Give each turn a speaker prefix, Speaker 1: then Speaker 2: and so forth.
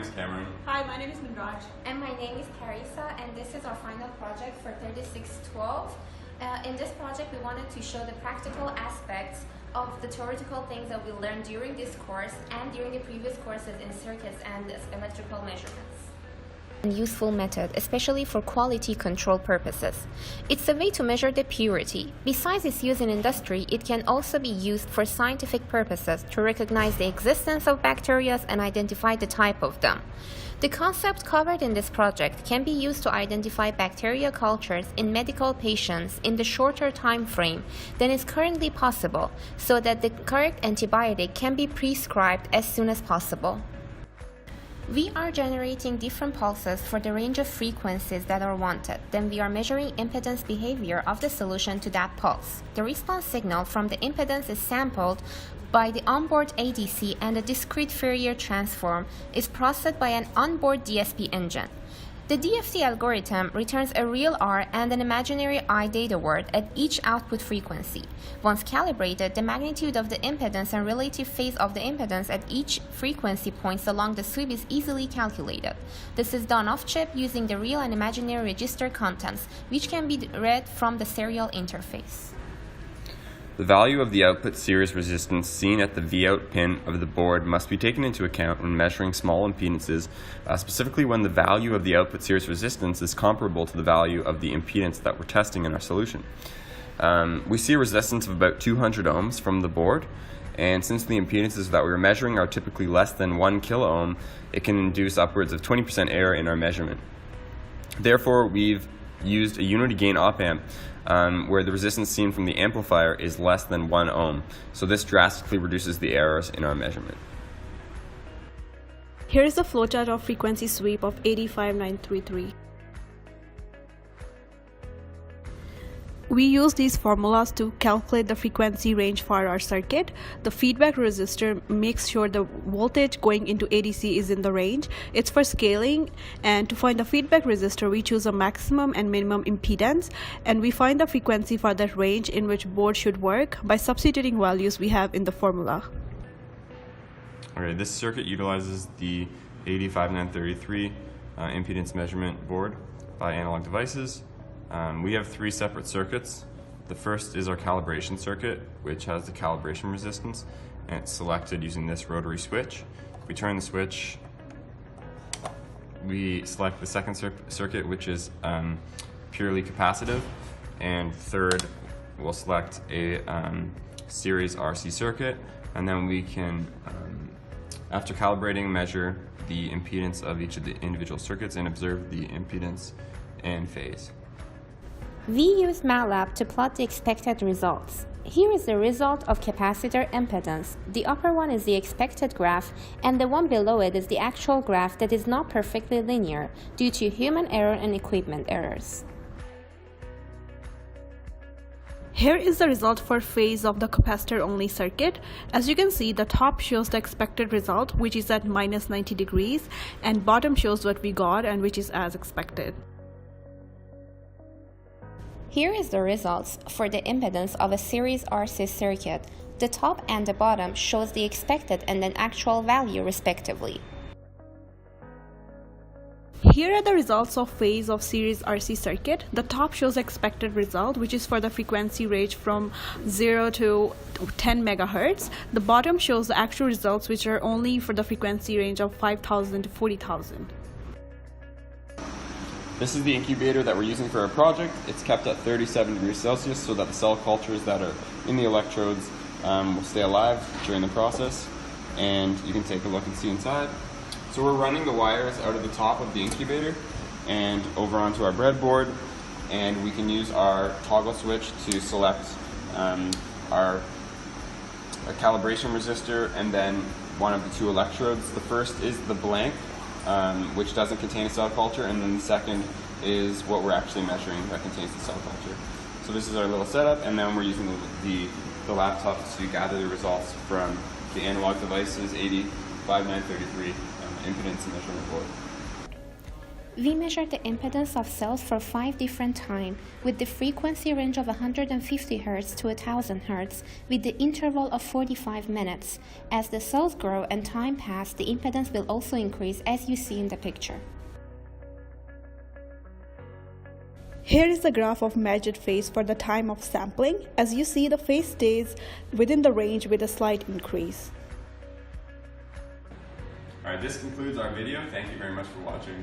Speaker 1: name is Cameron.
Speaker 2: Hi, my name is Manraj.
Speaker 3: And my name is Parissa, and this is our final project for 3612. In this project, we wanted to show the practical aspects of the theoretical things that we learned during this course and during the previous courses in circuits and electrical measurements. Useful method, especially for quality control purposes. It's a way to measure the purity. Besides its use in industry, it can also be used for scientific purposes to recognize the existence of bacteria and identify the type of them. The concept covered in this project can be used to identify bacteria cultures in medical patients in the shorter time frame than is currently possible, so that the correct antibiotic can be prescribed as soon as possible. We are generating different pulses for the range of frequencies that are wanted. Then we are measuring impedance behavior of the solution to that pulse. The response signal from the impedance is sampled by the onboard ADC, and a discrete Fourier transform is processed by an onboard DSP engine. The DFT algorithm returns a real R and an imaginary I data word at each output frequency. Once calibrated, the magnitude of the impedance and relative phase of the impedance at each frequency points along the sweep is easily calculated. This is done off-chip using the real and imaginary register contents, which can be read from the serial interface.
Speaker 1: The value of the output series resistance seen at the Vout pin of the board must be taken into account when measuring small impedances, specifically when the value of the output series resistance is comparable to the value of the impedance that we're testing in our solution. We see a resistance of about 200 ohms from the board, and since the impedances that we are measuring are typically less than 1 kilo ohm, it can induce upwards of 20% error in our measurement. Therefore, we've used a unity gain op-amp where the resistance seen from the amplifier is less than 1 ohm. So this drastically reduces the errors in our measurement.
Speaker 2: Here is the flowchart of frequency sweep of 85933. We use these formulas to calculate the frequency range for our circuit. The feedback resistor makes sure the voltage going into ADC is in the range. It's for scaling, and to find the feedback resistor, we choose a maximum and minimum impedance, and we find the frequency for that range in which board should work by substituting values we have in the formula.
Speaker 1: Alright, this circuit utilizes the 85933 impedance measurement board by Analog Devices. We have 3 separate circuits. The first is our calibration circuit, which has the calibration resistance, and it's selected using this rotary switch. If we turn the switch, we select the second circuit, which is purely capacitive, and third, we'll select a series RC circuit, and then we can, after calibrating, measure the impedance of each of the individual circuits and observe the impedance and phase.
Speaker 3: We use MATLAB to plot the expected results. Here is the result of capacitor impedance. The upper one is the expected graph, and the one below it is the actual graph that is not perfectly linear due to human error and equipment errors.
Speaker 2: Here is the result for phase of the capacitor-only circuit. As you can see, the top shows the expected result, which is at minus 90 degrees, and bottom shows what we got, and which is as expected.
Speaker 3: Here is the results for the impedance of a series RC circuit. The top and the bottom shows the expected and an actual value respectively.
Speaker 2: Here are the results of phase of series RC circuit. The top shows expected result, which is for the frequency range from 0 to 10 megahertz. The bottom shows the actual results, which are only for the frequency range of 5,000 to 40,000.
Speaker 1: This is the incubator that we're using for our project. It's kept at 37 degrees Celsius so that the cell cultures that are in the electrodes will stay alive during the process. And you can take a look and see inside. So we're running the wires out of the top of the incubator and over onto our breadboard, and we can use our toggle switch to select our calibration resistor and then one of the 2 electrodes. The first is the blank, which doesn't contain a cell culture, and then the second is what we're actually measuring that contains the cell culture. So this is our little setup, and then we're using the laptop to gather the results from the Analog Devices 85933 impedance measurement board.
Speaker 3: We measured the impedance of cells for 5 different times, with the frequency range of 150 Hz to 1000 Hz, with the interval of 45 minutes. As the cells grow and time passes, the impedance will also increase, as you see in the picture.
Speaker 2: Here is the graph of measured phase for the time of sampling. As you see, the phase stays within the range with a slight increase.
Speaker 1: Alright, this concludes our video. Thank you very much for watching.